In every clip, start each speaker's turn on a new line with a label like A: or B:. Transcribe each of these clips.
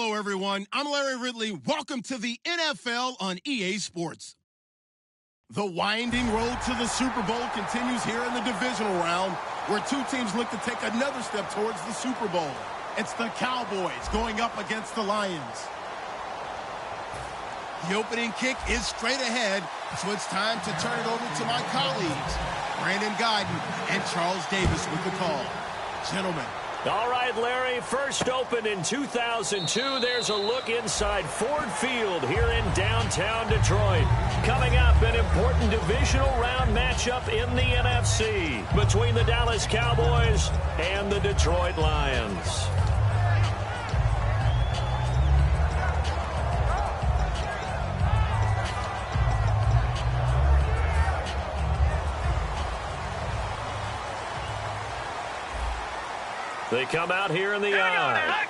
A: Hello, everyone. I'm Larry Ridley. Welcome to the NFL on EA Sports. The winding road to the Super Bowl continues here in the divisional round, where two teams look to take another step towards the Super Bowl. It's the Cowboys going up against the Lions. The opening kick is straight ahead, so it's time to turn it over to my colleagues, Brandon Guyton and Charles Davis with the call. Gentlemen.
B: All right, Larry, first opened in 2002. There's a look inside Ford Field here in downtown Detroit. Coming up, an important divisional round matchup in the NFC between the Dallas Cowboys and the Detroit Lions. They come out here in the eye.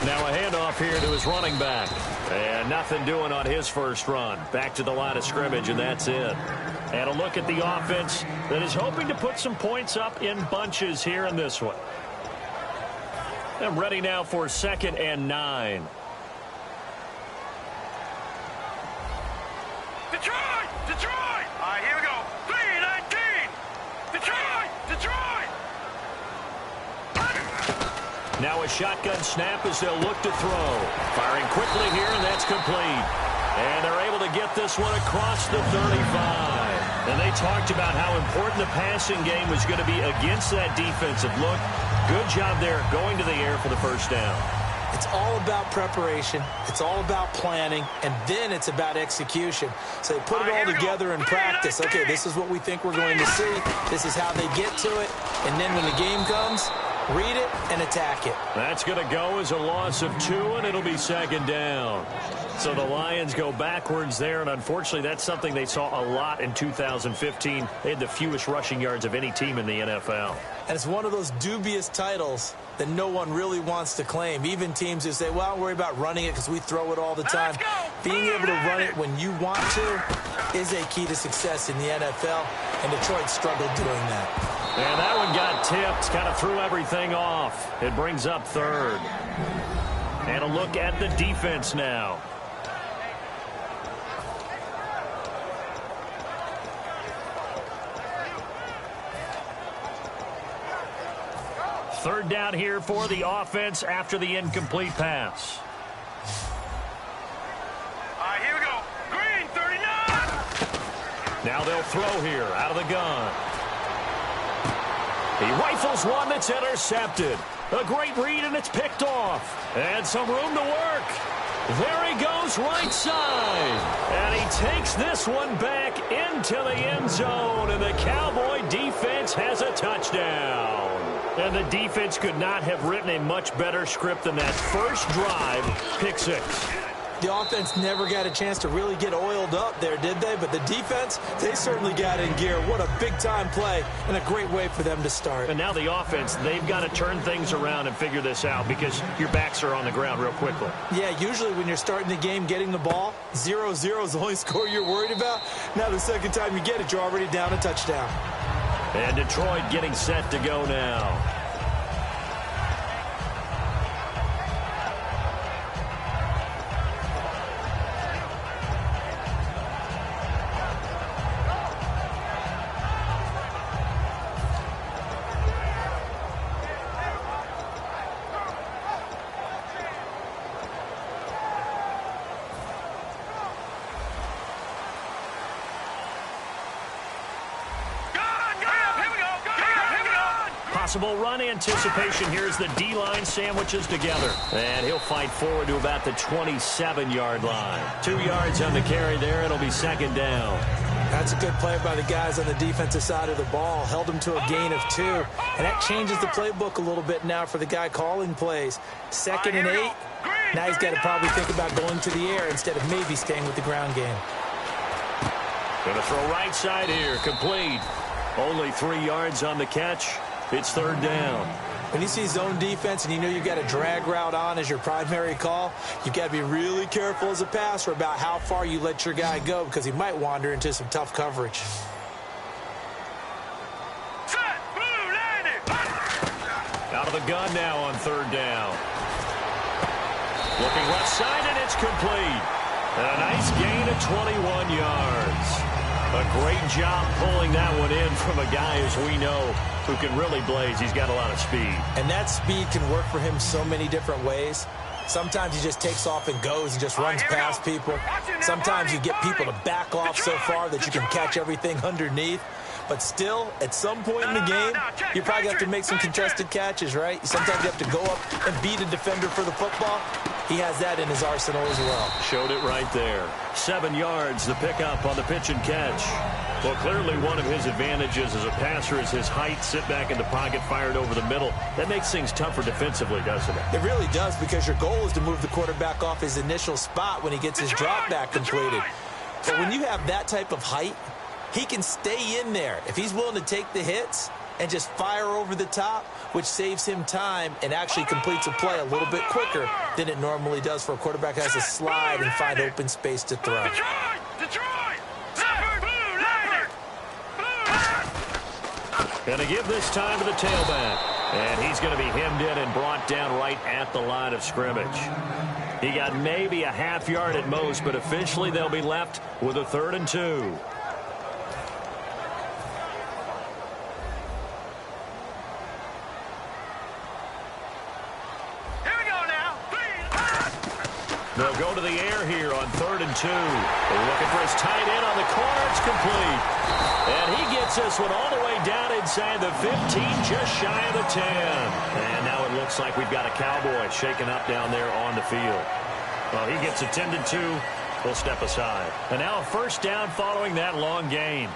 B: Now a handoff here to his running back. And nothing doing on his first run. Back to the line of scrimmage, and that's it. And a look at the offense that is hoping to put some points up in bunches here in this one. I'm ready now for 2nd and 9.
C: Detroit! Detroit! All right, here we go. 3-19! Detroit! Detroit!
B: Now a shotgun snap as they'll look to throw. Firing quickly here, and that's complete. And they're able to get this one across the 35. And they talked about how important the passing game was going to be against that defensive look. Good job there going to the air for the first down.
D: It's all about preparation. It's all about planning, and then it's about execution. So they put it all together in practice. Okay, this is what we think we're going to see. This is how they get to it. And then when the game comes, read it and attack it. That's going to go as a loss of 2, and it'll be 2nd down. So the Lions go backwards there, and unfortunately that's something they saw a lot in 2015. They had the fewest rushing yards of any team in the NFL. And it's one of those dubious titles that no one really wants to claim. Even teams who say, well, don't worry about running it because we throw it all the time. Being able to run it when you want to is a key to success in the NFL, and Detroit struggled doing that. And that one got tipped, kind of threw everything off. It brings up 3rd. And a look at the defense now. Third down here for the offense after the incomplete pass.
C: All right, here we go. Green, 39!
B: Now they'll throw here out of the gun. He rifles one that's intercepted. A great read, and it's picked off. And some room to work. There he goes right side. And he takes this one back into the end zone. And the Cowboy defense has a touchdown. And the defense could not have written a much better script than that first drive, pick 6. The offense never got a chance to really get oiled up there, did they? But the defense, they certainly got in gear. What a big-time play and a great way for them to start. And now the offense, they've got to turn things around and figure this out because your backs are on the ground real quickly. Yeah, usually when you're starting the game getting the ball, 0-0 is the only score you're worried about. Now the second time you get it, you're already down a touchdown. And Detroit getting set to go now. Possible run anticipation. Here's the D-line sandwiches together. And he'll fight forward to about the 27-yard line. 2 yards on the carry there. It'll be 2nd down. That's a good play by the guys on the defensive side of the ball. Held him to a gain of 2. And that changes the playbook a little bit now for the guy calling plays. 2nd and 8. Now he's got to probably think about going to the air instead of maybe staying with the ground game. Going to throw right side here. Complete. Only 3 yards on the catch. It's 3rd down. When you see zone defense and you know you've got a drag route on as your primary call, you've got to be really careful as a passer about how far you let your guy go because he might wander into some tough coverage.
C: Set, blue, landing.
B: Out of the gun now on third down. Looking left side, and it's complete. And a nice gain of 21 yards. A great job pulling that one in from a guy, as we know, who can really blaze. He's got a lot of speed.
D: And that speed can work for him so many different ways. Sometimes he just takes off and goes and just runs past people. Sometimes you get people to back off so far that you can catch everything underneath. But still, at some point in the game, you probably have to make some contested catches, right? Sometimes you have to go up and beat a defender for the football. He has that in his arsenal as well.
B: Showed it right there. 7 yards, the pickup on the pitch and catch. Well, clearly one of his advantages as a passer is his height. Sit back in the pocket, fired over the middle. That makes things tougher defensively, doesn't it?
D: It really does, because your goal is to move the quarterback off his initial spot when he gets his drop back completed. But when you have that type of height, he can stay in there. If he's willing to take the hits and just fire over the top, which saves him time and actually completes a play a little bit quicker than it normally does for a quarterback who has to slide and find open space to throw.
B: Going to give this time to the tailback. And he's going to be hemmed in and brought down right at the line of scrimmage. He got maybe a half yard at most, but officially they'll be left with a 3rd and 2. They'll go to the air here on 3rd and 2. They're looking for his tight end on the corner. It's complete. And he gets this one all the way down inside the 15, just shy of the 10. And now it looks like we've got a Cowboy shaken up down there on the field. Well, he gets attended to. We'll step aside. And now a first down following that long gain.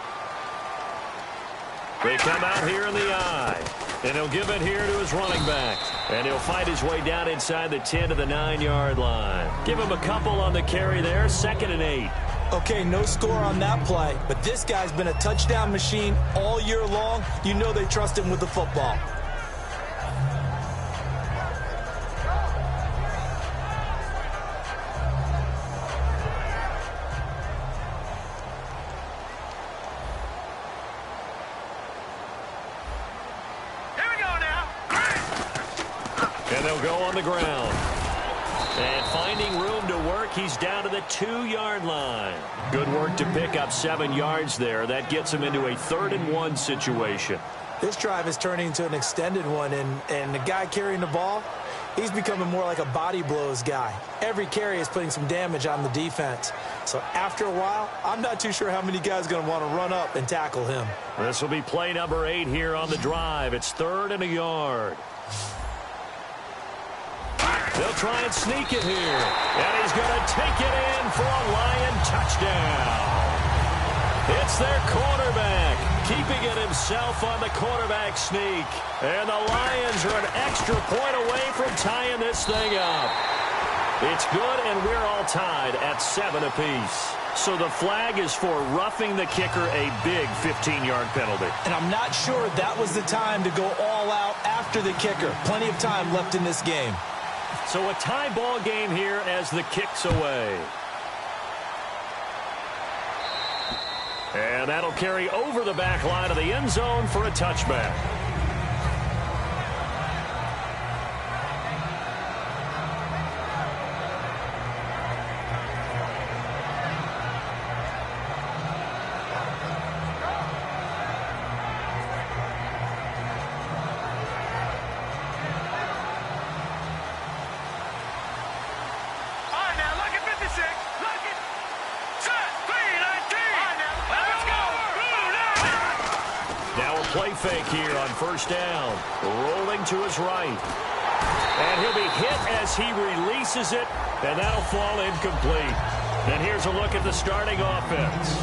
B: They come out here in the eye. And he'll give it here to his running back. And he'll fight his way down inside the 10 to the 9-yard line. Give him a couple on the carry there. 2nd and 8.
D: Okay, no score on that play, but this guy's been a touchdown machine all year long. You know they trust him with the football.
B: And they'll go on the ground. And finding room to work, he's down to the 2-yard line. Good work to pick up 7 yards there. That gets him into a 3rd and 1 situation.
D: This drive is turning into an extended one, and the guy carrying the ball, he's becoming more like a body blows guy. Every carry is putting some damage on the defense. So after a while, I'm not too sure how many guys are going to want to run up and tackle him.
B: This will be play number 8 here on the drive. It's 3rd and a yard. They'll try and sneak it here. And he's going to take it in for a Lion touchdown. It's their quarterback, keeping it himself on the quarterback sneak. And the Lions are an extra point away from tying this thing up. It's good, and we're all tied at 7 apiece. So the flag is for roughing the kicker, a big 15-yard penalty.
D: And I'm not sure that was the time to go all out after the kicker. Plenty of time left in this game.
B: So a tie ball game here as the kick's away. And that'll carry over the back line of the end zone for a touchback. Play fake here on first down. Rolling to his right. And he'll be hit as he releases it, and that'll fall incomplete. And here's a look at the starting offense.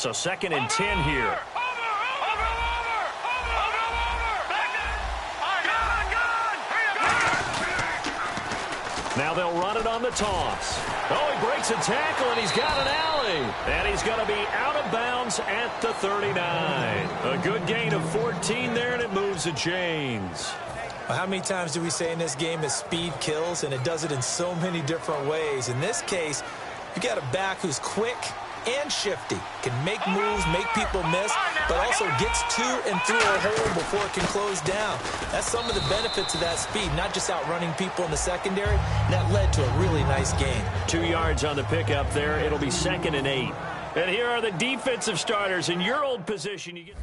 B: So 2nd and 10 here. Now they'll run it on the toss. Oh, he breaks a tackle, and he's got an alley. And he's going to be out of bounds at the 39. A good gain of 14 there, and it moves the chains.
D: Well, how many times do we say in this game that speed kills, and it does it in so many different ways? In this case, you got a back who's quick and shifty, can make moves, make people miss, but also gets to and through a hole before it can close down. That's some of the benefits of that speed, not just outrunning people in the secondary. That led to a really nice gain.
B: 2 yards on the pickup there. It'll be 2nd and 8. And here are the defensive starters in your old position. You get...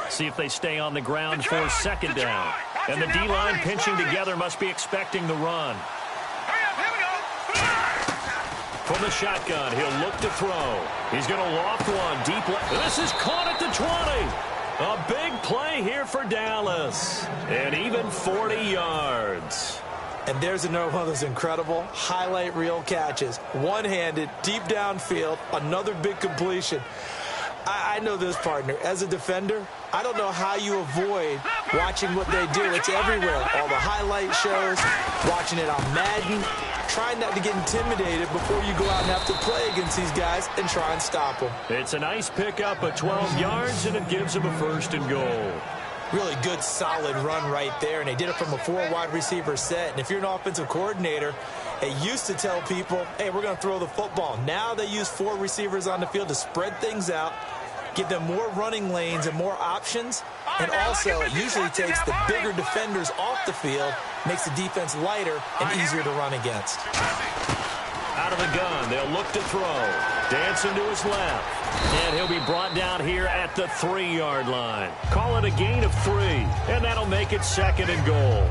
B: See if they stay on the ground for 2nd down. And the D-line pinching together must be expecting the run. From the shotgun, he'll look to throw. He's going to loft one deep left. This is caught at the 20. A big play here for Dallas. And even 40 yards.
D: And there's another one of those incredible highlight reel catches. One-handed, deep downfield, another big completion. I know this, partner. As a defender, I don't know how you avoid watching what they do. It's everywhere. All the highlight shows, watching it on Madden, trying not to get intimidated before you go out and have to play against these guys and try and stop them.
B: It's a nice pickup of 12 yards, and it gives them a 1st and goal.
D: Really good, solid run right there, and they did it from a 4-wide receiver set. And if you're an offensive coordinator, they used to tell people, hey, we're going to throw the football. Now they use 4 receivers on the field to spread things out, give them more running lanes and more options, and also it usually takes the bigger defenders off the field, makes the defense lighter and easier to run against.
B: Out of the gun, they'll look to throw. Dancing to his left. And he'll be brought down here at the 3-yard line. Call it a gain of 3, and that'll make it 2nd and goal.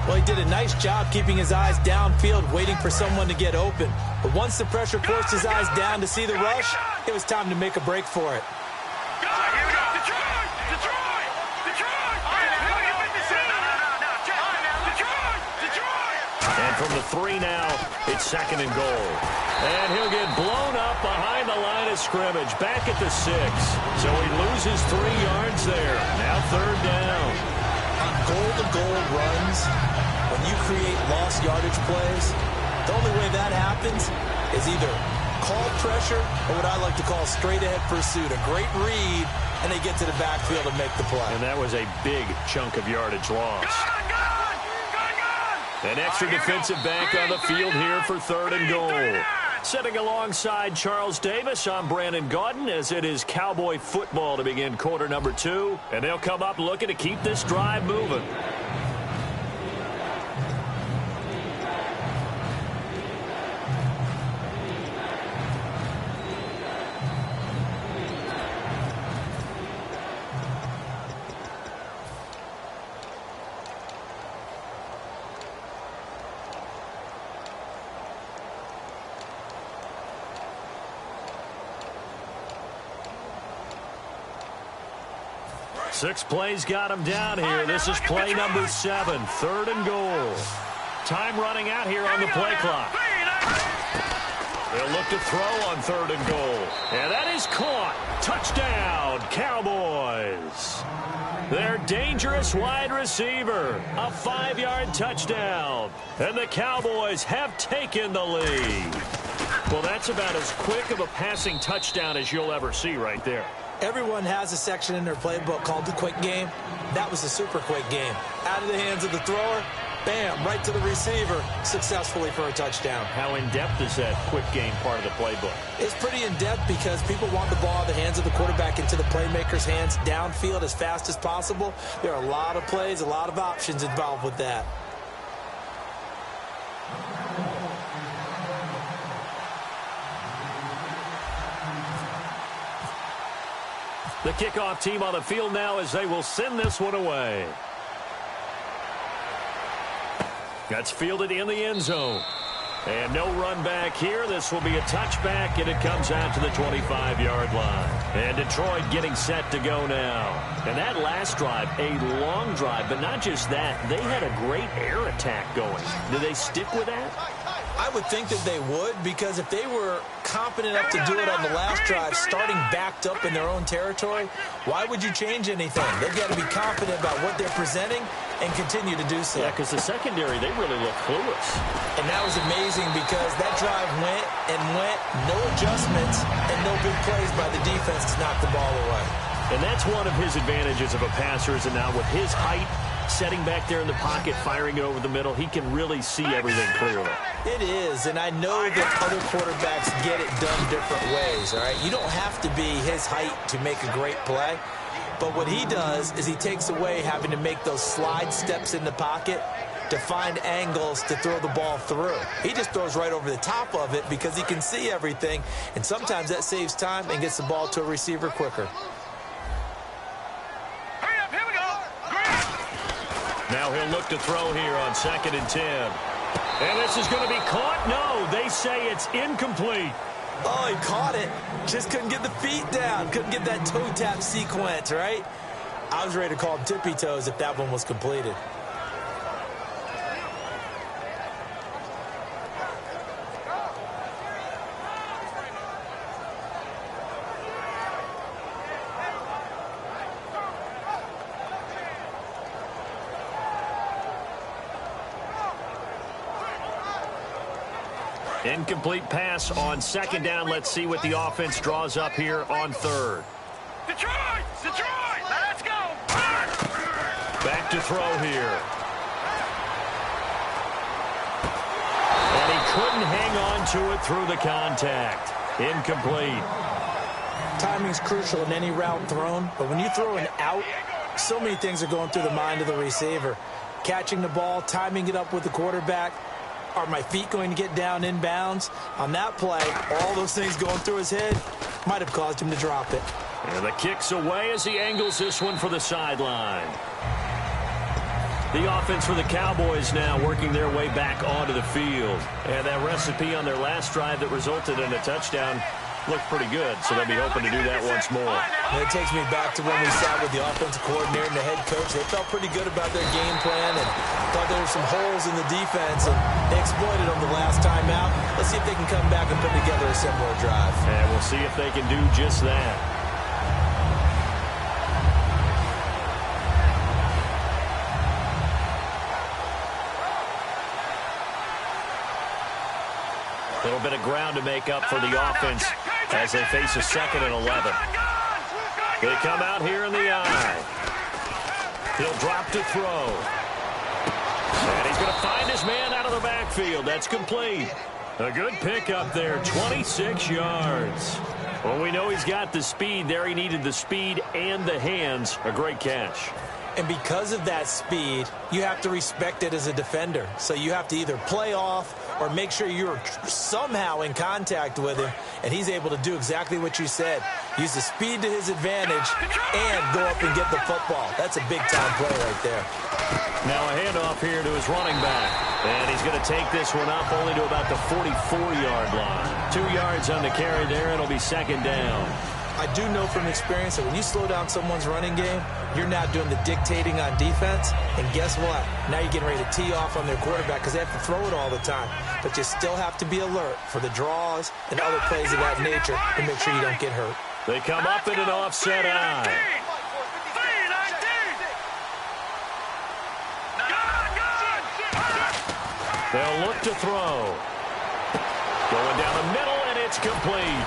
D: Well, he did a nice job keeping his eyes downfield, waiting for someone to get open. But once the pressure forced his eyes down to see the rush, it was time to make a break for it.
B: And from the 3 now, it's 2nd and goal. And he'll get blown up behind the line of scrimmage, back at the 6. So he loses 3 yards there. Now 3rd down.
D: On goal-to-goal runs, when you create lost yardage plays, the only way that happens is either called pressure or what I like to call straight-ahead pursuit. A great read, and they get to the backfield and make the play.
B: And that was a big chunk of yardage loss. An extra defensive back on the field here for 3rd and goal. Sitting alongside Charles Davis, I'm Brandon Gaudin, as it is Cowboy football to begin quarter number 2. And they'll come up looking to keep this drive moving. Six plays got him down here. This is play number 7, 3rd and goal. Time running out here on the play clock. They'll look to throw on 3rd and goal. And that is caught. Touchdown, Cowboys. Their dangerous wide receiver. A 5-yard touchdown. And the Cowboys have taken the lead. Well, that's about as quick of a passing touchdown as you'll ever see right there.
D: Everyone has a section in their playbook called the quick game. That was a super quick game. Out of the hands of the thrower, bam, right to the receiver, successfully for a touchdown.
B: How in-depth is that quick game part of the playbook?
D: It's pretty in-depth because people want the ball out of the hands of the quarterback into the playmaker's hands downfield as fast as possible. There are a lot of plays, a lot of options involved with that.
B: The kickoff team on the field now as they will send this one away. That's fielded in the end zone. And no run back here. This will be a touchback, and it comes out to the 25-yard line. And Detroit getting set to go now. And that last drive, a long drive, but not just that. They had a great air attack going. Do they stick with that?
D: I would think that they would, because if they were competent enough to do it on the last drive, starting backed up in their own territory, why would you change anything? They've got to be confident about what they're presenting and continue to do so.
B: Yeah, because the secondary, they really look clueless.
D: And that was amazing because that drive went and went, no adjustments, and no big plays by the defense to knock the ball away.
B: And that's one of his advantages of a passer, is that now with his height, setting back there in the pocket, firing it over the middle, he can really see everything clearly.
D: It is, and I know that other quarterbacks get it done different ways, all right? You don't have to be his height to make a great play, but what he does is he takes away having to make those slide steps in the pocket to find angles to throw the ball through. He just throws right over the top of it because he can see everything, and sometimes that saves time and gets the ball to a receiver quicker.
B: Now he'll look to throw here on 2nd and 10. And this is going to be caught. No, they say it's incomplete.
D: Oh, he caught it. Just couldn't get the feet down. Couldn't get that toe tap sequence, right? I was ready to call him tippy toes if that one was completed.
B: Incomplete pass on 2nd down. Let's see what the offense draws up here on 3rd.
C: Detroit! Detroit! Let's go!
B: Back to throw here. And he couldn't hang on to it through the contact. Incomplete.
D: Timing is crucial in any route thrown, but when you throw an out, so many things are going through the mind of the receiver. Catching the ball, timing it up with the quarterback. Are my feet going to get down in bounds? On that play, all those things going through his head might have caused him to drop it.
B: And the kick's away as he angles this one for the sideline. The offense for the Cowboys now working their way back onto the field. And that recipe on their last drive that resulted in a touchdown looked pretty good, so they'll be hoping to do that once more.
D: And it takes me back to when we sat with the offensive coordinator and the head coach. They felt pretty good about their game plan and thought there were some holes in the defense, and they exploited them the last time out. Let's see if they can come back and put together a similar drive.
B: And we'll see if they can do just that. A little bit of ground to make up for the offense as they face a 2nd and 11. They come out here in the eye. He'll drop to throw. And he's going to find his man out of the backfield. That's complete. A good pickup there, 26 yards. Well, we know he's got the speed there. He needed the speed and the hands. A great catch.
D: And because of that speed, you have to respect it as a defender. So you have to either play off or make sure you're somehow in contact with him, and he's able to do exactly what you said. Use the speed to his advantage and go up and get the football. That's a big-time play right there.
B: Now a handoff here to his running back. And he's going to take this one up only to about the 44-yard line. 2 yards on the carry there. It'll be 2nd down.
D: I do know from experience that when you slow down someone's running game, you're not doing the dictating on defense. And guess what? Now you're getting ready to tee off on their quarterback because they have to throw it all the time. But you still have to be alert for the draws and other plays of that nature to make sure you don't get hurt.
B: They come up in an offset eye. They'll look to throw. Going down the middle, and it's complete.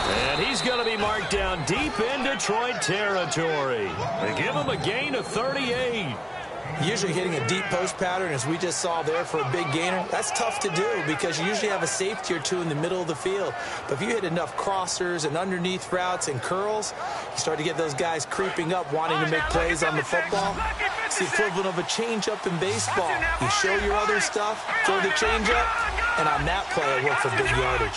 B: And he's going to be marked down deep in Detroit territory. They give him a gain of 38.
D: Usually hitting a deep post pattern, as we just saw there for a big gainer, that's tough to do because you usually have a safety or two in the middle of the field. But if you hit enough crossers and underneath routes and curls, you start to get those guys creeping up wanting to make plays on the football. It's the equivalent of a changeup in baseball. You show your other stuff, throw the changeup, and on that play, it worked for big yardage.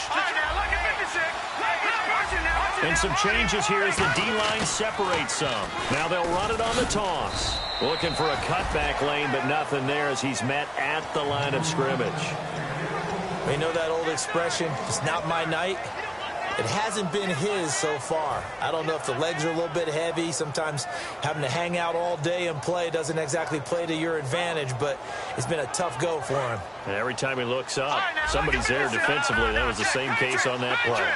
B: And some changes here as the D-line separates some. Now they'll run it on the toss. Looking for a cutback lane, but nothing there as he's met at the line of scrimmage.
D: We know that old expression, it's not my night. It hasn't been his so far. I don't know if the legs are a little bit heavy. Sometimes having to hang out all day and play doesn't exactly play to your advantage, but it's been a tough go for him.
B: And every time he looks up, somebody's there defensively. That was the same case on that play.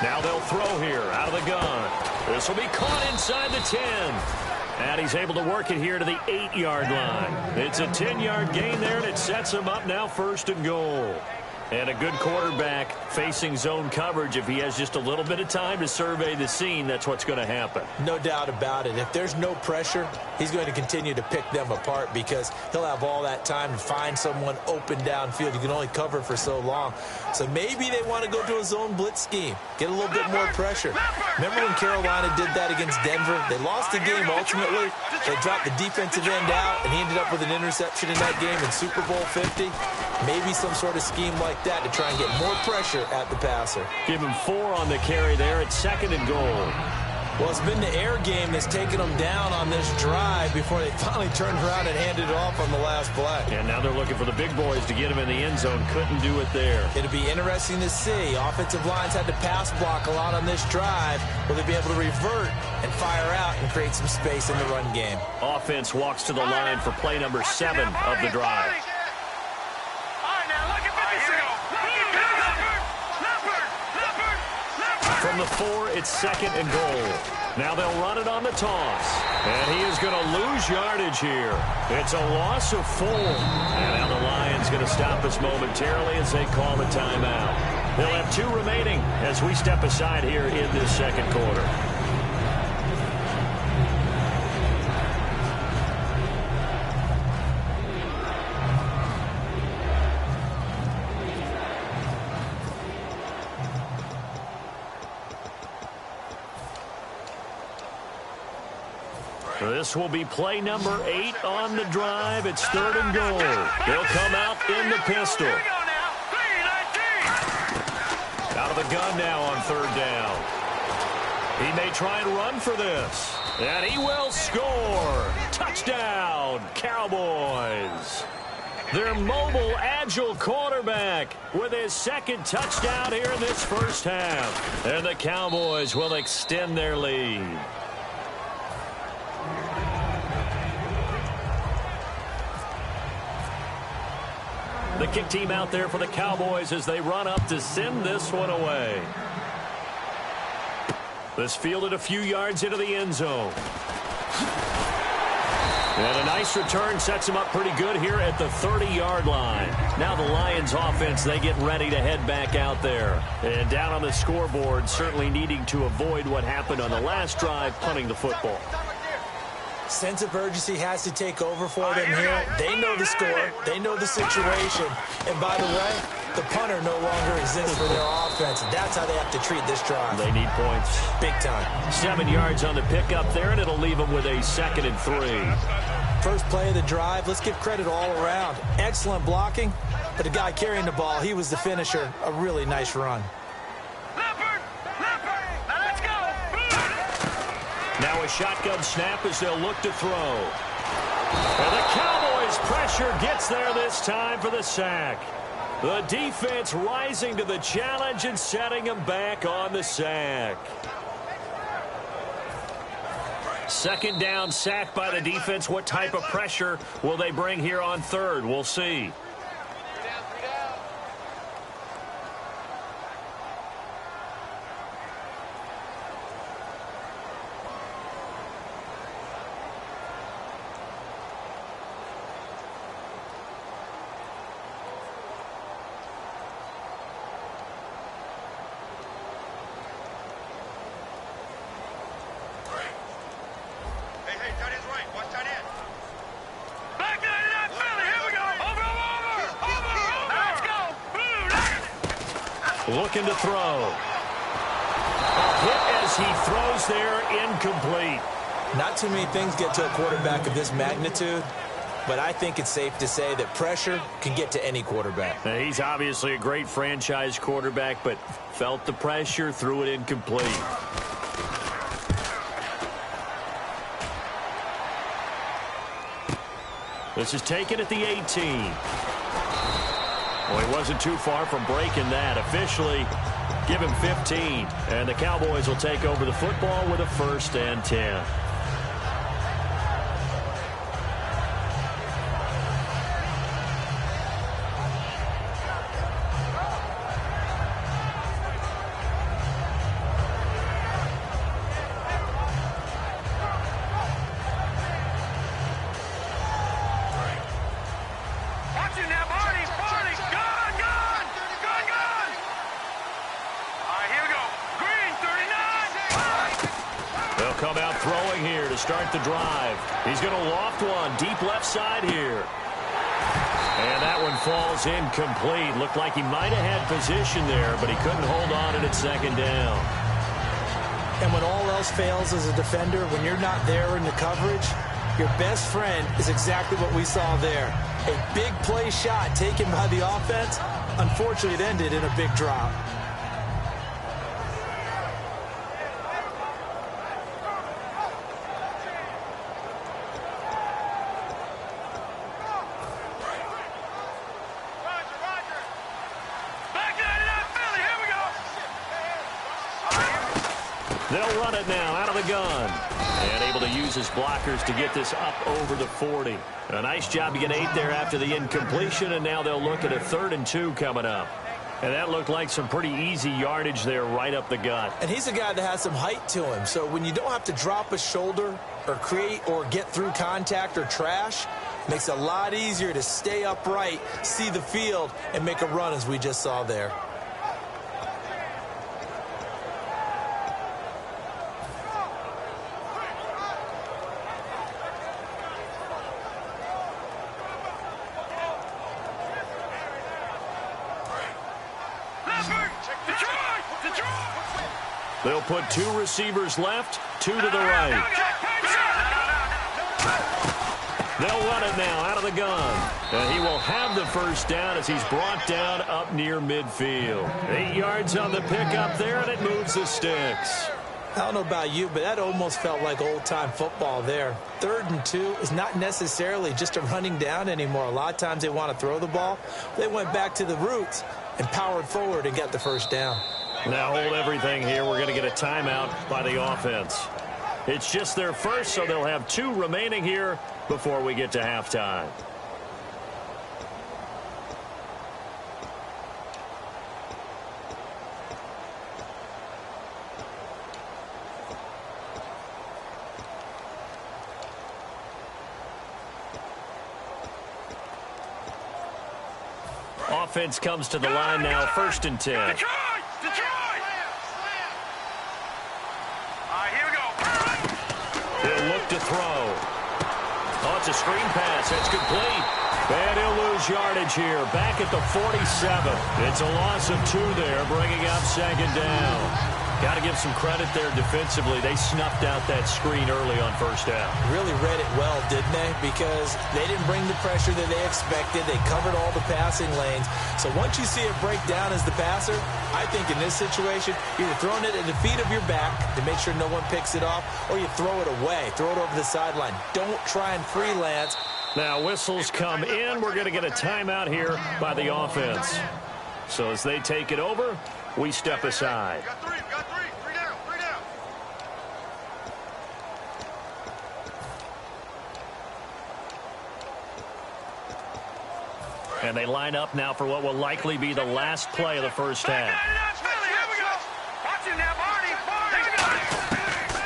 B: Now they'll throw here out of the gun. This will be caught inside the 10. And he's able to work it here to the 8-yard line. It's a 10-yard gain there, and it sets him up now 1st and goal. And a good quarterback facing zone coverage. If he has just a little bit of time to survey the scene, that's what's going to happen.
D: No doubt about it. If there's no pressure, he's going to continue to pick them apart because he'll have all that time to find someone open downfield. You can only cover for so long. So maybe they want to go to a zone blitz scheme, get a little bit more pressure. Remember when Carolina did that against Denver? They lost the game ultimately. They dropped the defensive end out, and he ended up with an interception in that game in Super Bowl 50. Maybe some sort of scheme like that to try and get more pressure at the passer.
B: Give him 4 on the carry there at 2nd and goal.
D: Well, it's been the air game that's taken them down on this drive before they finally turned around and handed it off on the last play.
B: And now they're looking for the big boys to get him in the end zone. Couldn't do it there.
D: It'll be interesting to see. Offensive lines had to pass block a lot on this drive. Will they be able to revert and fire out and create some space in the run game?
B: Offense walks to the line for play number 7 of the drive. From the 4, it's 2nd and goal. Now they'll run it on the toss. And he is going to lose yardage here. It's a loss of 4. And now the Lions going to stop us momentarily as they call the timeout. They'll have 2 remaining as we step aside here in this 2nd quarter. This will be play number 8 on the drive. It's 3rd and goal. They'll come out in the pistol. Out of the gun now on 3rd down. He may try and run for this. And he will score. Touchdown, Cowboys. Their mobile, agile quarterback with his 2nd touchdown here in this first half. And the Cowboys will extend their lead. The kick team out there for the Cowboys as they run up to send this one away. This fielded a few yards into the end zone. And a nice return sets him up pretty good here at the 30-yard line. Now the Lions offense, they get ready to head back out there. And down on the scoreboard, certainly needing to avoid what happened on the last drive, punting the football.
D: Sense of urgency has to take over for them here. They know the score. They know the situation. And by the way, the punter no longer exists for their offense. And that's how they have to treat this drive.
B: They need points.
D: Big time.
B: 7 yards on the pickup there, and it'll leave them with a 2nd and 3.
D: First play of the drive, let's give credit all around. Excellent blocking, but the guy carrying the ball, he was the finisher. A really nice run.
B: Now a shotgun snap as they'll look to throw. And the Cowboys' pressure gets there this time for the sack. The defense rising to the challenge and setting them back on the sack. 2nd down, sack by the defense. What type of pressure will they bring here on 3rd? We'll see. Looking to throw. A hit as he throws there, incomplete.
D: Not too many things get to a quarterback of this magnitude, but I think it's safe to say that pressure can get to any quarterback.
B: Now, he's obviously a great franchise quarterback, but felt the pressure, threw it incomplete. This is taken at the 18. Well, he wasn't too far from breaking that. Officially, give him 15. And the Cowboys will take over the football with a 1st and 10.
C: Come out throwing here to start the drive. He's going to loft one deep left side here. And that one falls incomplete. Looked like he might have had position there, but he couldn't hold on it at 2nd down.
D: And when all else fails as a defender, when you're not there in the coverage, your best friend is exactly what we saw there. A big play shot taken by the offense. Unfortunately, it ended in a big drop.
B: They'll run it now out of the gun. And able to use his blockers to get this up over the 40. A nice job to get 8 there after the incompletion, and now they'll look at a 3rd and 2 coming up. And that looked like some pretty easy yardage there right up the gut.
D: And he's a guy that has some height to him. So when you don't have to drop a shoulder or create or get through contact or trash, it makes it a lot easier to stay upright, see the field, and make a run as we just saw there.
B: They'll put 2 receivers left, 2 to the right. They'll run it now out of the gun. And he will have the 1st down as he's brought down up near midfield. 8 yards on the pickup there, and it moves the sticks.
D: I don't know about you, but that almost felt like old-time football there. 3rd and 2 is not necessarily just a running down anymore. A lot of times they want to throw the ball. They went back to the roots and powered forward and got the 1st down.
B: Now hold everything here. We're going to get a timeout by the offense. It's just their first, so they'll have 2 remaining here before we get to halftime. Offense comes to the line now, 1st and 10.
C: Detroit! Here we go.
B: He'll look to throw. Oh, it's a screen pass. It's complete. And he'll lose yardage here. Back at the 47. It's a loss of 2 there, bringing up 2nd down. Got to give some credit there defensively. They snuffed out that screen early on 1st down.
D: Really read it well, didn't they? Because they didn't bring the pressure that they expected. They covered all the passing lanes. So once you see it break down as the passer, I think in this situation, you're either throwing it at the feet of your back to make sure no one picks it off, or you throw it away. Throw it over the sideline. Don't try and freelance.
B: Now whistles come in. We're going to get a timeout here by the offense. So as they take it over, we step aside.
C: Got 3 down.
B: And they line up now for what will likely be the last play of the 1st half.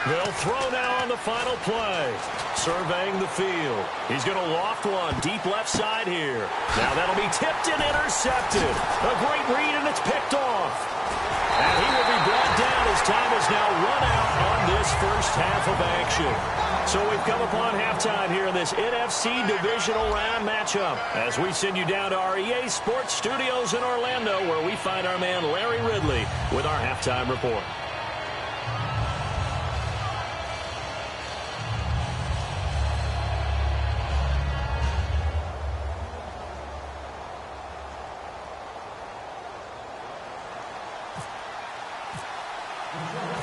B: They'll throw now on the final play. Surveying the field. He's going to loft one deep left side here. Now that'll be tipped and intercepted. A great read, and it's picked off. And he will be brought down as time is now run out on this 1st half of action. So we've come upon halftime here in this NFC Divisional Round matchup as we send you down to our EA Sports Studios in Orlando, where we find our man Larry Ridley with our halftime report.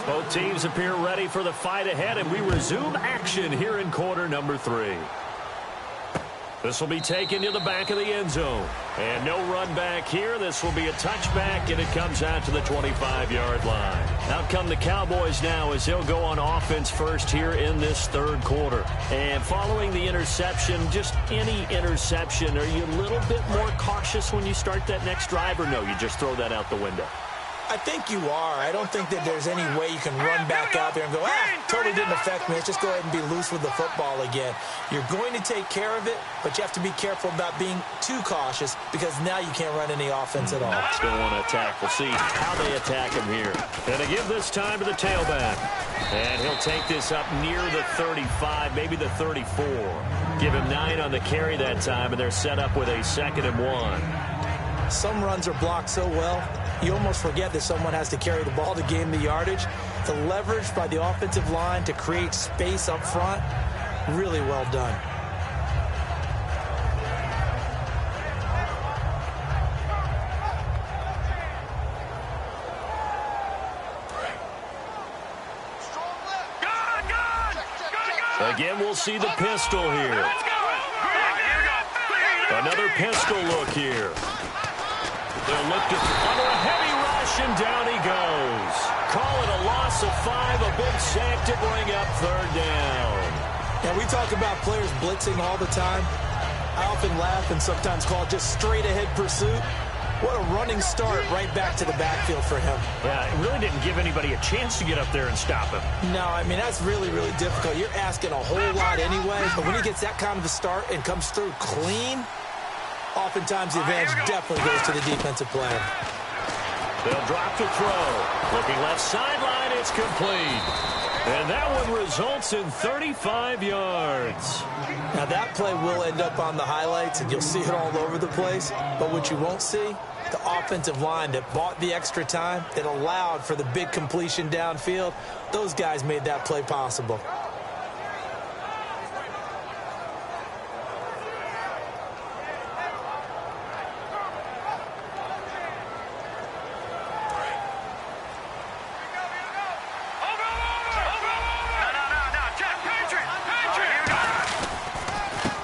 B: Both teams appear ready for the fight ahead, and we resume action here in quarter number 3. This will be taken to the back of the end zone. And no run back here. This will be a touchback, and it comes out to the 25-yard line. Out come the Cowboys now as they'll go on offense first here in this third quarter. And following the interception, just any interception, are you a little bit more cautious when you start that next drive, or no, you just throw that out the window?
D: I think you are. I don't think that there's any way you can run back out there and go, totally didn't affect me. Let's just go ahead and be loose with the football again. You're going to take care of it, but you have to be careful about being too cautious because now you can't run any offense at all.
B: Still want to attack. We'll see how they attack him here. And to give this time to the tailback. And he'll take this up near the 35, maybe the 34. Give him 9 on the carry that time, and they're set up with a 2nd and 1.
D: Some runs are blocked so well, you almost forget that someone has to carry the ball to gain the yardage. The leverage by the offensive line to create space up front, really well done.
B: Again, we'll see the pistol here. Another pistol look here. They'll look under a heavy rush, and down he goes. Call it a loss of 5, a big sack to bring up 3rd down.
D: Yeah, we talk about players blitzing all the time. I often laugh and sometimes call it just straight-ahead pursuit. What a running start right back to the backfield for him.
B: Yeah, it really didn't give anybody a chance to get up there and stop him.
D: No, I mean, that's really, really difficult. You're asking a whole lot anyway, but when he gets that kind of a start and comes through clean, oftentimes the advantage definitely goes to the defensive player.
B: They'll drop to throw. Looking left sideline, it's complete. And that one results in 35 yards.
D: Now that play will end up on the highlights, and you'll see it all over the place. But what you won't see, the offensive line that bought the extra time, that allowed for the big completion downfield, those guys made that play possible.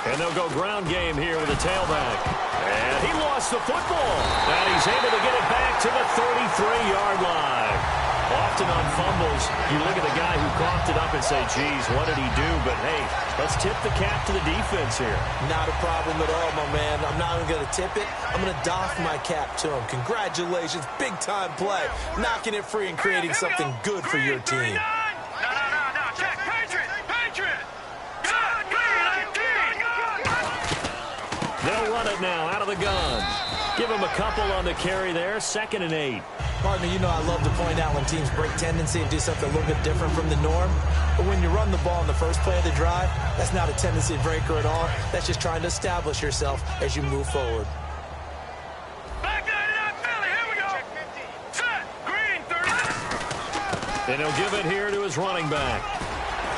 B: And they'll go ground game here with a tailback. And he lost the football. And he's able to get it back to the 33-yard line. Often on fumbles, you look at the guy who coughed it up and say, geez, what did he do? But, hey, let's tip the cap to the defense here.
D: Not a problem at all, my man. I'm not even going to tip it. I'm going to doff my cap to him. Congratulations. Big-time play. Knocking it free and creating something good for your team.
B: They'll run it now out of the gun. Give him a couple on the carry there. 2nd and 8.
D: Pardon me, you know I love to point out when teams break tendency and do something a little bit different from the norm. But when you run the ball in the first play of the drive, that's not a tendency breaker at all. That's just trying to establish yourself as you move forward.
B: And he'll give it here to his running back.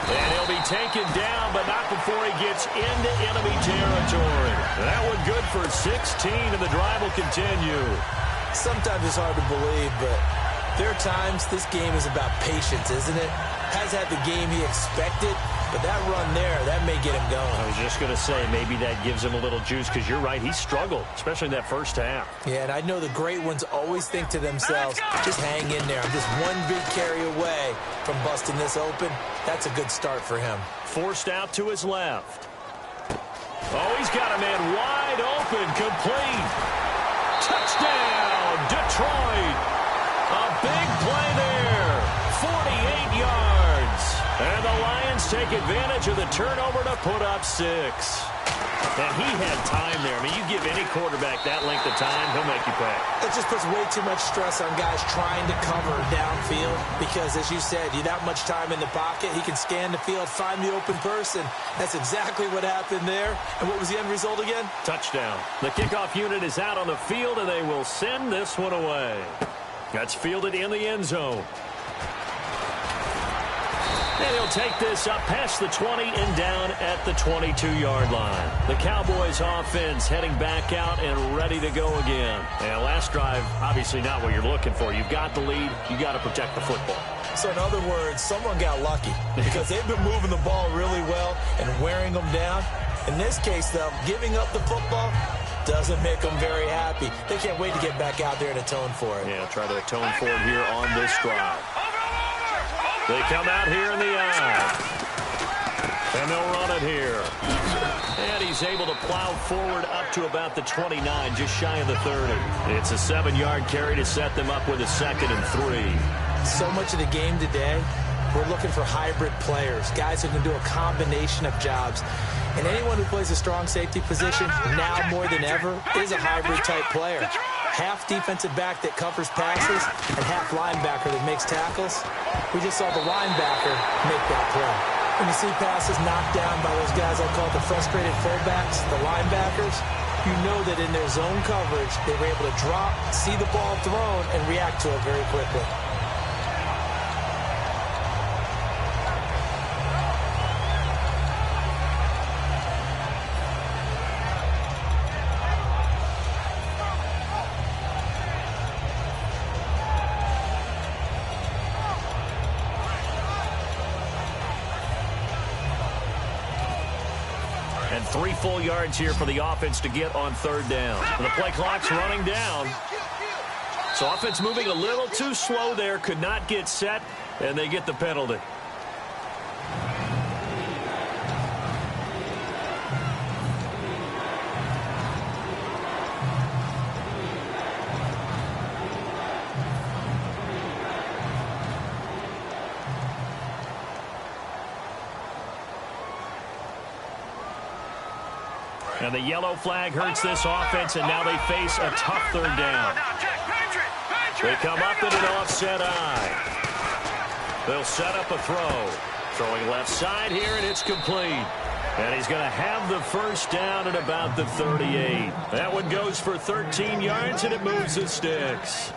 B: And he'll be taken down, but not before he gets into enemy territory. That one good for 16, and the drive will continue.
D: Sometimes it's hard to believe, but there are times this game is about patience, isn't it? Has had the game he expected, but that run there, that may get him going.
B: I was just going to say, maybe that gives him a little juice, because you're right, he struggled, especially in that first half.
D: Yeah, and I know the great ones always think to themselves, just hang in there. I'm just one big carry away from busting this open. That's a good start for him.
B: Forced out to his left. Oh, he's got a man wide open, complete. Touchdown, Detroit. A big play there. 48 yards. And the Lions take advantage of the turnover to put up 6. And he had time there. I mean, you give any quarterback that length of time, he'll make you pay.
D: It just puts way too much stress on guys trying to cover downfield because, as you said, you that much time in the pocket, he can scan the field, find the open person. That's exactly what happened there. And what was the end result again?
B: Touchdown. The kickoff unit is out on the field, and they will send this one away. That's fielded in the end zone. And he'll take this up past the 20 and down at the 22-yard line. The Cowboys offense heading back out and ready to go again. And last drive, obviously not what you're looking for. You've got the lead. You've got to protect the football.
D: So in other words, someone got lucky because they've been moving the ball really well and wearing them down. In this case, though, giving up the football doesn't make them very happy. They can't wait to get back out there and atone for it.
C: Yeah, try to atone for it here on this drive. They come out here in the eye. And they'll run it here. And he's able to plow forward up to about the 29, just shy of the 30. It's a 7-yard carry to set them up with a 2nd and 3.
D: So much of the game today, we're looking for hybrid players, guys who can do a combination of jobs. And anyone who plays a strong safety position, now more than ever, is a hybrid-type player. Half defensive back that covers passes and half linebacker that makes tackles. We just saw the linebacker make that play. When you see passes knocked down by those guys I call the frustrated fullbacks, the linebackers, you know that in their zone coverage, they were able to drop, see the ball thrown, and react to it very quickly.
C: And 3 full yards here for the offense to get on 3rd down. The play clock's running down. So offense moving a little too slow there. Could not get set, and they get the penalty. And the yellow flag hurts this offense, and now they face a tough 3rd down. They come up in an offset eye. They'll set up a throw. Throwing left side here, and it's complete. And he's going to have the 1st down at about the 38. That one goes for 13 yards, and it moves the sticks.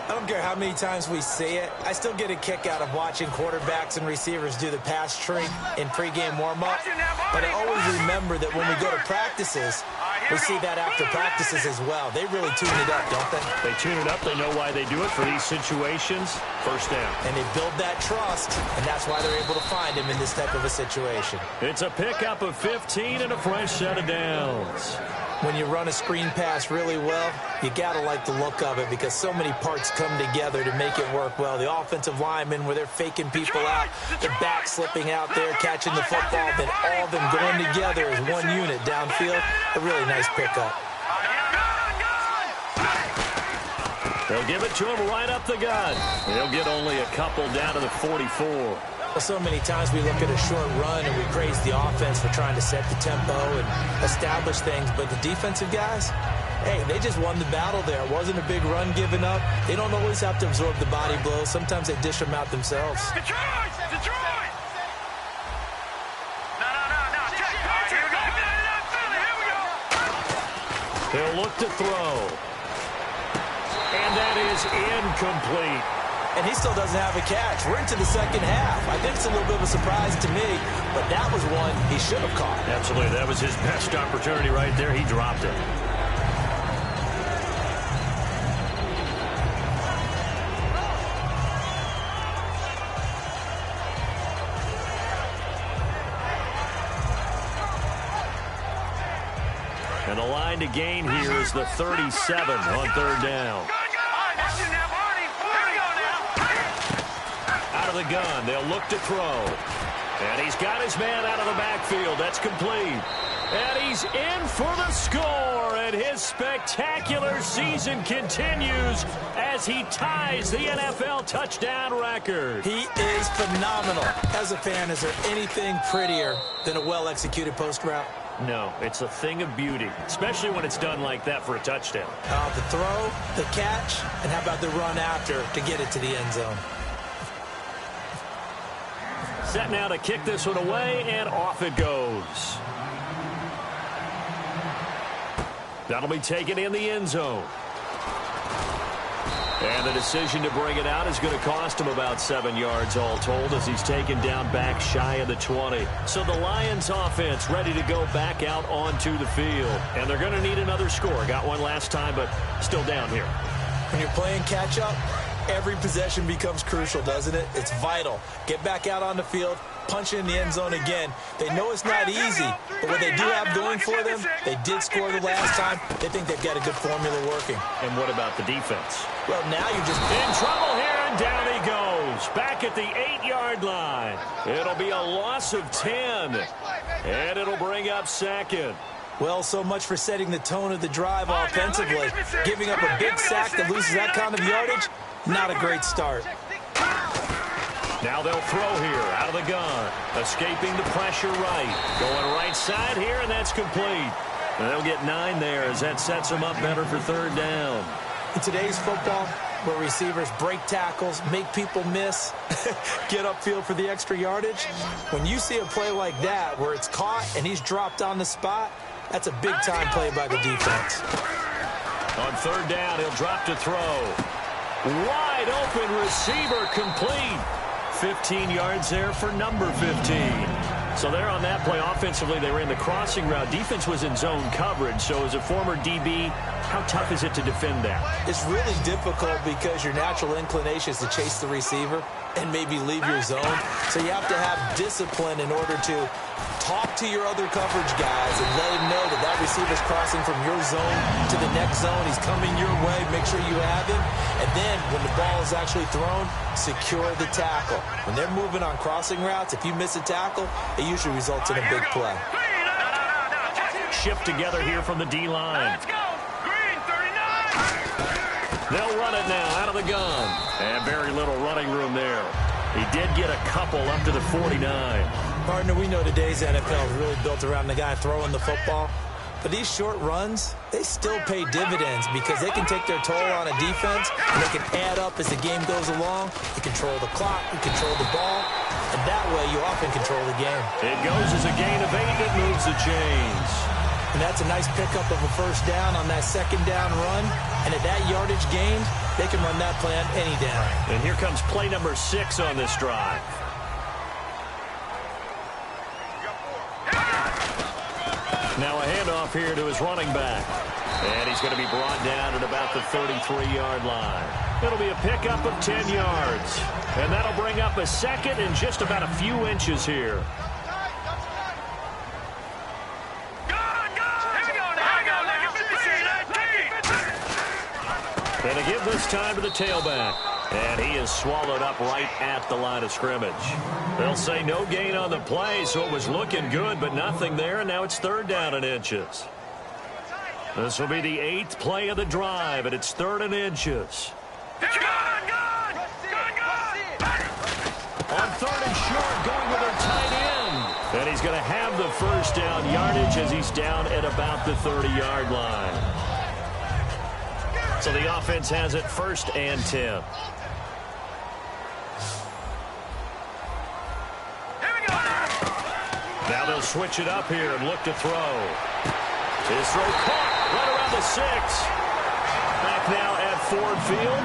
D: I don't care how many times we see it. I still get a kick out of watching quarterbacks and receivers do the pass tree in pregame warm-up. But I always remember that when we go to practices, we see that after practices as well. They really tune it up, don't they?
C: They tune it up. They know why they do it for these situations. 1st down.
D: And they build that trust, and that's why they're able to find him in this type of a situation.
C: It's a pickup of 15 and a fresh set of downs.
D: When you run a screen pass really well, you got to like the look of it because so many parts come together to make it work well. The offensive linemen, where they're faking people out, the back slipping out there, catching the football, then all of them going together as one unit downfield. A really nice pickup.
C: They'll give it to him right up the gut. They'll get only a couple down to the 44.
D: Well, so many times we look at a short run and we praise the offense for trying to set the tempo and establish things, but the defensive guys, hey, they just won the battle there. It wasn't a big run given up. They don't always have to absorb the body blows. Sometimes they dish them out themselves.
E: Detroit!
C: They'll look to throw. And that is incomplete.
D: And he still doesn't have a catch. We're into the 2nd half. I think it's a little bit of a surprise to me, but that was one he should have caught.
C: Absolutely. That was his best opportunity right there. He dropped it. And the line to gain here is the 37 on 3rd down. Out of the gun, they'll look to throw. And he's got his man out of the backfield. That's complete. And he's in for the score. And his spectacular season continues as he ties the NFL touchdown record.
D: He is phenomenal. As a fan, is there anything prettier than a well-executed post route?
C: No, it's a thing of beauty, especially when it's done like that for a touchdown.
D: The throw, the catch, and how about the run after to get it to the end zone?
C: Set now to kick this one away, and off it goes. That'll be taken in the end zone. And the decision to bring it out is going to cost him about 7 yards all told as he's taken down back shy of the 20. So the Lions offense ready to go back out onto the field. And they're going to need another score. Got one last time, but still down here.
D: When you're playing catch-up, every possession becomes crucial, doesn't it? It's vital. Get back out on the field, punching in the end zone again. They know it's not easy, but what they do have going for them, they did score the last time. They think they've got a good formula working.
C: And what about the defense?
D: Well, now you're just
C: in trouble here, and down he goes. Back at the 8-yard line. It'll be a loss of 10, and it'll bring up second.
D: Well, so much for setting the tone of the drive offensively. Giving up a big sack that loses that kind of yardage, not a great start.
C: Now they'll throw here out of the gun. Escaping the pressure right. Going right side here, and that's complete. And they'll get 9 there as that sets them up better for third down.
D: In today's football, where receivers break tackles, make people miss, get upfield for the extra yardage, when you see a play like that where it's caught and he's dropped on the spot, that's a big-time play by the defense.
C: On third down, he'll drop to throw. Wide open receiver complete. 15 yards there for number 15. So there on that play, offensively, they ran the crossing route. Defense was in zone coverage. So as a former DB, how tough is it to defend that?
D: It's really difficult because your natural inclination is to chase the receiver and maybe leave your zone. So you have to have discipline in order to talk to your other coverage guys and let him know that that receiver's crossing from your zone to the next zone. He's coming your way. Make sure you have him. And then when the ball is actually thrown, secure the tackle. When they're moving on crossing routes, if you miss a tackle, it usually results in a big play.
C: Shift together here from the D-line.
B: Let's go. Green 39.
C: They'll run it now out of the gun. And very little running room there. He did get a couple up to the 49.
D: Partner, we know today's NFL is really built around the guy throwing the football. But these short runs, they still pay dividends because they can take their toll on a defense, and they can add up as the game goes along. You control the clock, you control the ball, and that way you often control the game.
C: It goes as a gain of 8. It moves the chains.
D: And that's a nice pickup of a first down on that second down run. And at that yardage gained, they can run that play on any down.
C: And here comes play number 6 on this drive. Now a handoff here to his running back. And he's going to be brought down at about the 33-yard line. It'll be a pickup of 10 yards. And that'll bring up a second in just about a few inches here. And a give this time to the tailback. And he is swallowed up right at the line of scrimmage. They'll say no gain on the play, so it was looking good, but nothing there, and now it's third down and inches. This will be the 8th play of the drive, and it's 3rd and inches.
B: On
C: 3rd and short, going with their tight end. And he's going to have the first down yardage as he's down at about the 30-yard line. So the offense has it 1st and 10. Now they'll switch it up here and look to throw. His throw caught right around the 6. Back now at Ford Field.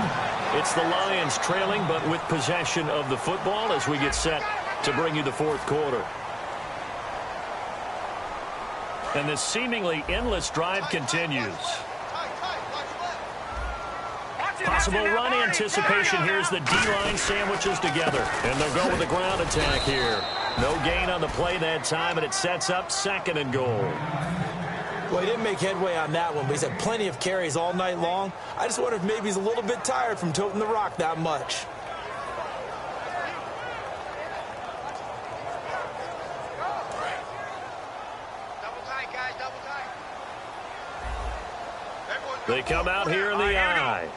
C: It's the Lions trailing, but with possession of the football as we get set to bring you the 4th quarter. And this seemingly endless drive continues. Possible run anticipation. Here's the D-line sandwiches together. And they'll go with the ground attack here. No gain on the play that time, and it sets up 2nd and goal.
D: Well, he didn't make headway on that one, but he's had plenty of carries all night long. I just wonder if maybe he's a little bit tired from toting the rock that much.
C: They come out here in the eye.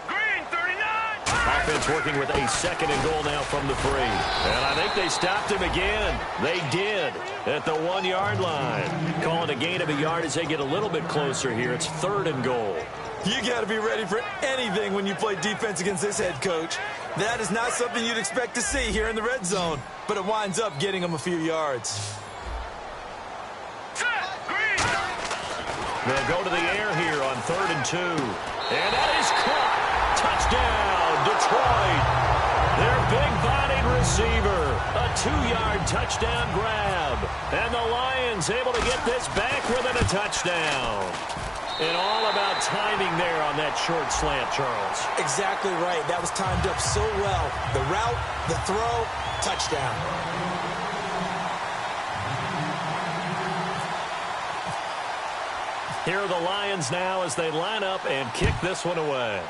C: Offense working with a 2nd and goal now from the 3. And I think they stopped him again. They did at the 1-yard line. Calling a gain of a yard as they get a little bit closer here. It's 3rd and goal.
D: You got to be ready for anything when you play defense against this head coach. That is not something you'd expect to see here in the red zone, but it winds up getting him a few yards.
C: They'll go to the air here on 3rd and 2. And that is caught. Touchdown, Detroit. Their big-bodied receiver. A 2-yard touchdown grab. And the Lions able to get this back within a touchdown. And all about timing there on that short slant, Charles.
D: Exactly right. That was timed up so well. The route, the throw, touchdown.
B: Here are the Lions now as they line up and kick this one away.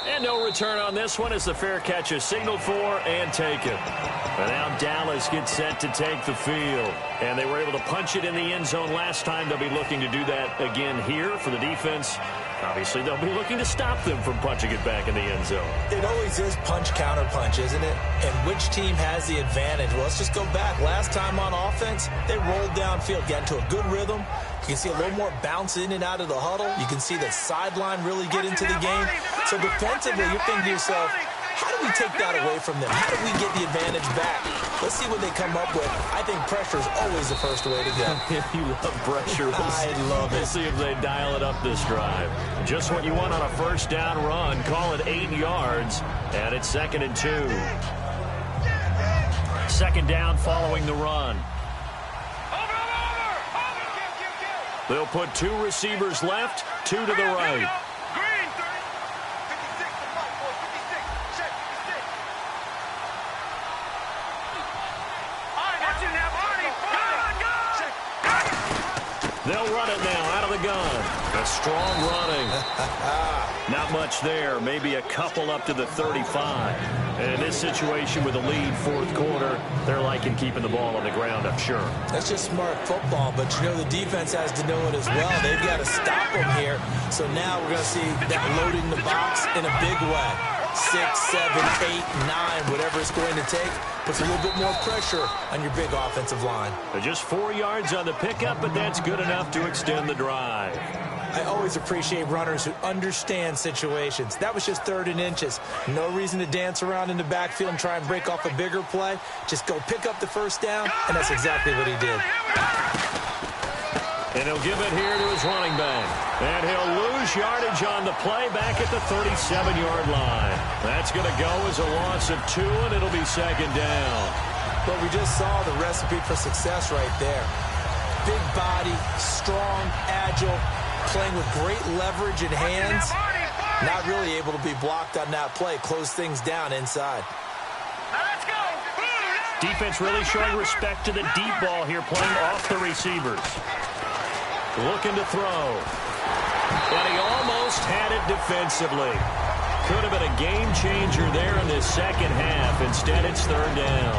B: And no return on this one as the fair catch is signaled for and taken. And now Dallas gets set to take the field. And they were able to punch it in the end zone last time. They'll be looking to do that again here for the defense. Obviously, they'll be looking to stop them from punching it back in the end zone.
D: It always is punch-counter-punch, isn't it? And which team has the advantage? Well, let's just go back. Last time on offense, they rolled downfield, got into a good rhythm. You can see a little more bounce in and out of the huddle. You can see the sideline really get into the game. So defensively, you're thinking to yourself, how do we take that away from them? How do we get the advantage back? Let's see what they come up with. I think pressure is always the first way to go.
B: If you love pressure,
D: I love it.
B: We'll see if they dial it up this drive. Just what you want on a first down run. Call it 8 yards, and it's 2nd and 2. 2nd down following the run. They'll put 2 receivers left, 2 to the right. They'll run it now out of the gun. A strong running. Not much there. Maybe a couple up to the 35. And in this situation with a lead 4th quarter, they're liking keeping the ball on the ground, I'm sure.
D: That's just smart football, but you know the defense has to know it as well. They've got to stop them here. So now we're going to see that loading the box in a big way. 6, 7, 8, 9, whatever it's going to take, puts a little bit more pressure on your big offensive line.
B: Just 4 yards on the pickup, but that's good enough to extend the drive.
D: I always appreciate runners who understand situations. That was just 3rd and inches. No reason to dance around in the backfield and try and break off a bigger play. Just go pick up the first down, and that's exactly what he did.
B: And he'll give it here to his running back. And he'll lose yardage on the play back at the 37-yard line. That's going to go as a loss of 2, and it'll be 2nd down.
D: But we just saw the recipe for success right there. Big body, strong, agile, playing with great leverage in hands. Not really able to be blocked on that play. Close things down inside.
B: Defense really showing respect to the deep ball here, playing off the receivers. Looking to throw. And he almost had it defensively. Could have been a game changer there in this second half. Instead, it's 3rd down.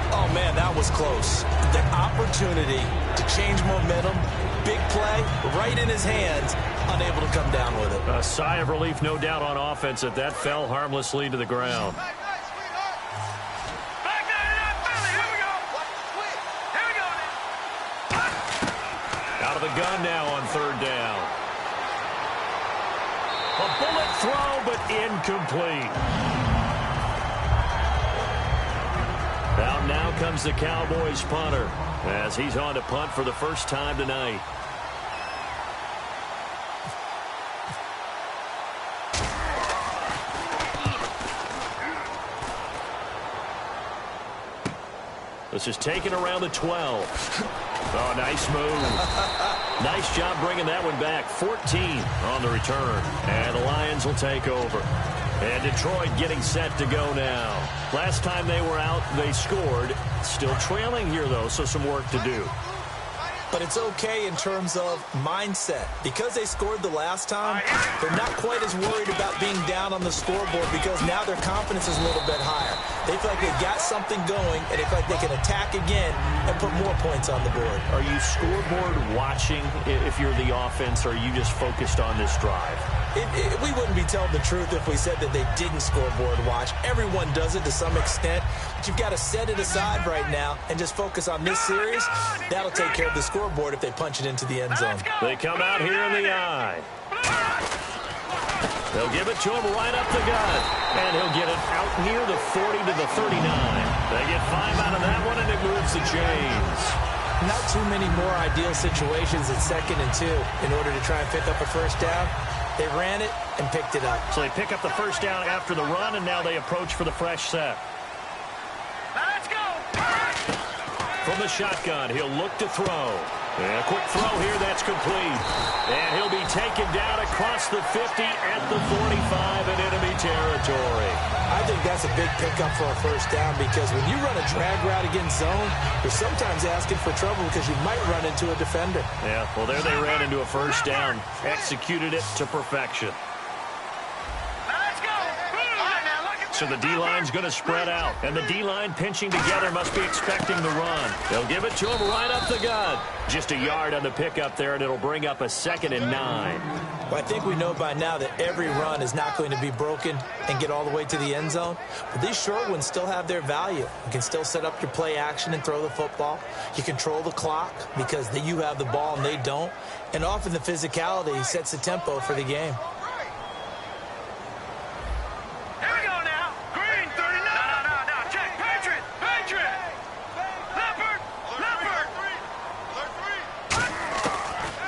D: Oh, man, that was close. The opportunity to change momentum, big play, right in his hands, unable to come down with it.
B: A sigh of relief, no doubt, on offense that that fell harmlessly to the ground. Out of the gun now on 3rd down. A bullet throw, but incomplete. Out now comes the Cowboys punter as he's on to punt for the first time tonight. This is taken around the 12. Oh, nice move. Nice job bringing that one back. 14 on the return. And the Lions will take over. And Detroit getting set to go now. Last time they were out, they scored. Still trailing here, though, so some work to do.
D: But it's okay in terms of mindset. Because they scored the last time, they're not quite as worried about being down on the scoreboard because now their confidence is a little bit higher. They feel like they've got something going, and they feel like they can attack again and put more points on the board.
B: Are you scoreboard watching if you're the offense, or are you just focused on this drive?
D: We wouldn't be telling the truth if we said that they didn't scoreboard watch. Everyone does it to some extent, but you've got to set it aside right now and just focus on this series. That'll take care of the scoreboard if they punch it into the end zone.
B: They come out here in the eye. They'll give it to him right up the gut, and he'll get it out near the 40 to the 39. They get 5 out of that one, and it moves the chains.
D: Not too many more ideal situations at 2nd and 2 in order to try and pick up a first down. They ran it and picked it up.
B: So they pick up the first down after the run, and now they approach for the fresh set.
C: Let's go!
B: From the shotgun, he'll look to throw. And a quick throw here, that's complete. And he'll be taken down across the 50 at the 45 in enemy territory.
D: I think that's a big pickup for a first down because when you run a drag route against zone, you're sometimes asking for trouble because you might run into a defender.
B: Yeah, well, there they ran into a first down. Executed it to perfection. So the D-line's going to spread out, and the D-line pinching together must be expecting the run. They'll give it to him right up the gut. Just a yard on the pickup there, and it'll bring up a 2nd and 9.
D: Well, I think we know by now that every run is not going to be broken and get all the way to the end zone. But these short ones still have their value. You can still set up your play action and throw the football. You control the clock because you have the ball and they don't. And often the physicality sets the tempo for the game.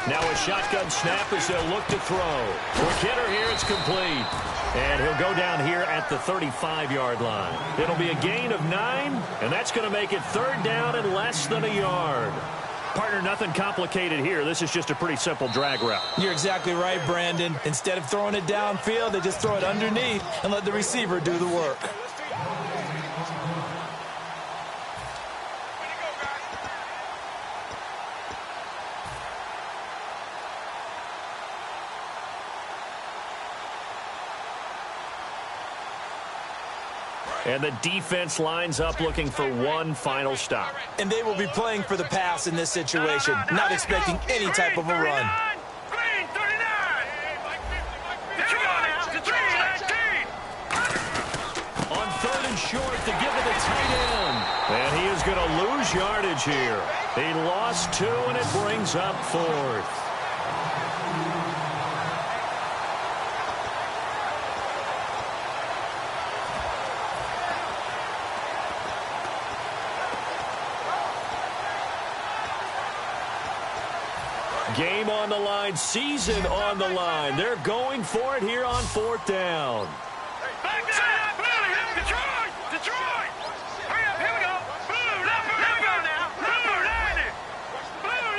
B: Now a shotgun snap as they'll look to throw. For Kidder here, it's complete. And he'll go down here at the 35-yard line. It'll be a gain of 9, and that's going to make it 3rd down and less than a yard. Partner, nothing complicated here. This is just a pretty simple drag route.
D: You're exactly right, Brandon. Instead of throwing it downfield, they just throw it underneath and let the receiver do the work.
B: And the defense lines up looking for one final stop.
D: And they will be playing for the pass in this situation, not expecting any type of a run.
B: On 3rd and short to give it a tight end. And he is going to lose yardage here. He lost 2, and it brings up 4th. Game on the line, season on the line. They're going for it here on 4th down.
C: Detroit! Hurry up, here we go. Blue, here we go now. Blue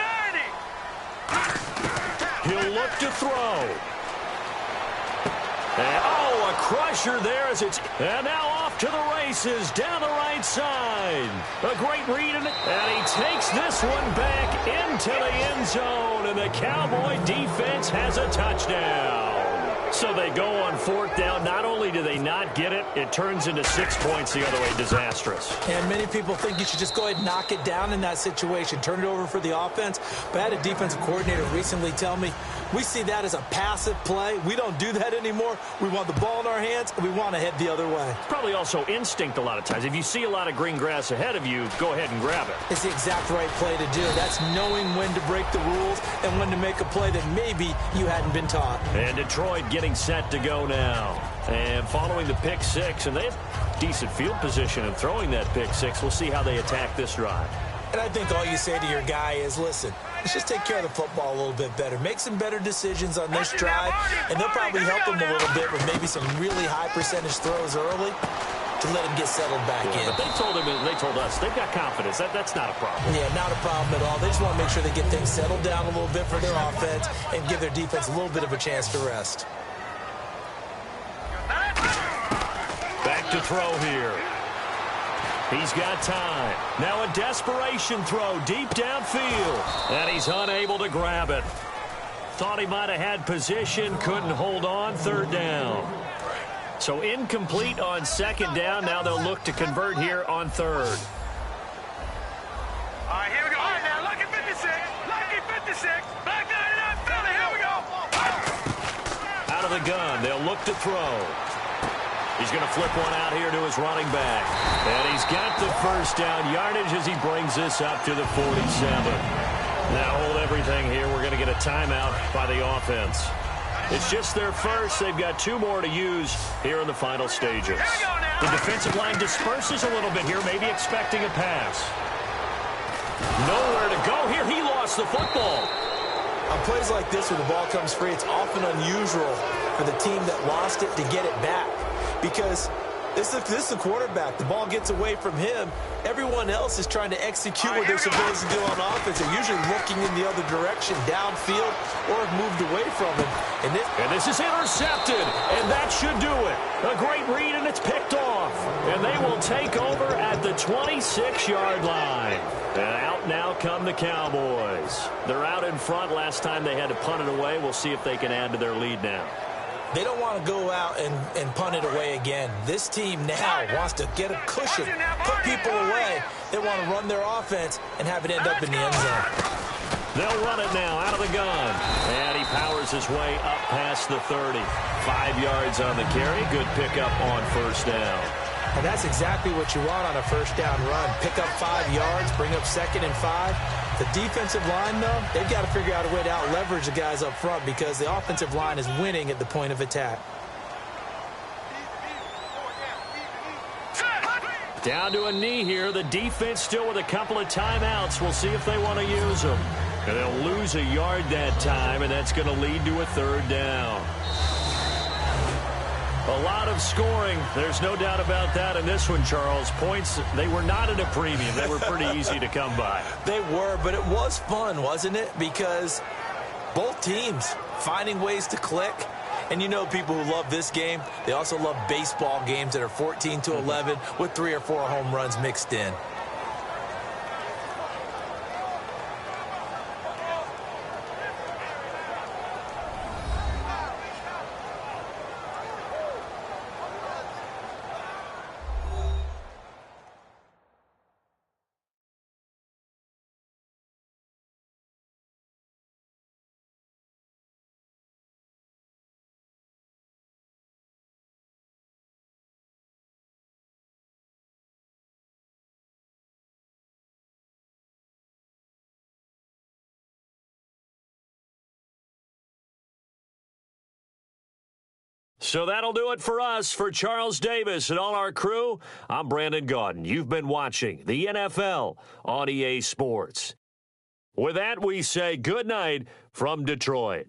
C: 90.
B: He'll look to throw. And, oh, a crusher there as it's... And now off to the races down the right side. A great read, and he takes this one back into the end zone, and the Cowboy defense has a touchdown. So they go on 4th down. Not only do they not get it, it turns into 6 points the other way. Disastrous.
D: And many people think you should just go ahead and knock it down in that situation. Turn it over for the offense. But I had a defensive coordinator recently tell me, we see that as a passive play. We don't do that anymore. We want the ball in our hands, and we want to head the other way.
B: Probably also instinct a lot of times. If you see a lot of green grass ahead of you, go ahead and grab it.
D: It's the exact right play to do. That's knowing when to break the rules and when to make a play that maybe you hadn't been taught.
B: And Detroit getting set to go now. And following the pick 6, and they have decent field position in throwing that pick 6. We'll see how they attack this drive.
D: And I think all you say to your guy is, listen, let's just take care of the football a little bit better. Make some better decisions on this drive, and they'll probably help him a little bit with maybe some really high percentage throws early to let him get settled back in.
B: But they told him, and they told us, they've got confidence. That's not a problem.
D: Yeah, not a problem at all. They just want to make sure they get things settled down a little bit for their offense and give their defense a little bit of a chance to rest.
B: Back to throw here. He's got time. Now a desperation throw deep downfield. And he's unable to grab it. Thought he might have had position, couldn't hold on. 3rd down. So incomplete on 2nd down. Now they'll look to convert here on 3rd.
C: All right, here we go. All right, now, lucky 56. Lucky 56. Back 99, Philly. Here we go.
B: Out of the gun. They'll look to throw. He's going to flip one out here to his running back. And he's got the first down yardage as he brings this up to the 47. Now hold everything here. We're going to get a timeout by the offense. It's just their first. They've got 2 more to use here in the final stages. The defensive line disperses a little bit here, maybe expecting a pass. Nowhere to go here. He lost the football.
D: On plays like this where the ball comes free, it's often unusual for the team that lost it to get it back. Because This is the quarterback. The ball gets away from him. Everyone else is trying to execute what they're supposed to do on offense. They're usually looking in the other direction, downfield, or have moved away from him.
B: And this is intercepted, and that should do it. A great read, and it's picked off. And they will take over at the 26-yard line. And out now come the Cowboys. They're out in front. Last time they had to punt it away. We'll see if they can add to their lead now.
D: They don't want to go out and punt it away again. This team now wants to get a cushion, put people away. They want to run their offense and have it end up in the end zone.
B: They'll run it now out of the gun. And he powers his way up past the 30. 5 yards on the carry. Good pickup on first down.
D: And that's exactly what you want on a first down run. Pick up 5 yards, bring up 2nd and 5. The defensive line, though, they've got to figure out a way to out-leverage the guys up front because the offensive line is winning at the point of attack.
B: Down to a knee here. The defense still with a couple of timeouts. We'll see if they want to use them. And they'll lose a yard that time, and that's going to lead to a 3rd down. A lot of scoring. There's no doubt about that in this one, Charles. Points, they were not at a premium. They were pretty easy to come by.
D: They were, but it was fun, wasn't it? Because both teams finding ways to click. And you know people who love this game, they also love baseball games that are 14-11 with 3 or 4 home runs mixed in.
B: So that'll do it for us. For Charles Davis and all our crew, I'm Brandon Gaudin. You've been watching the NFL on EA Sports. With that, we say good night from Detroit.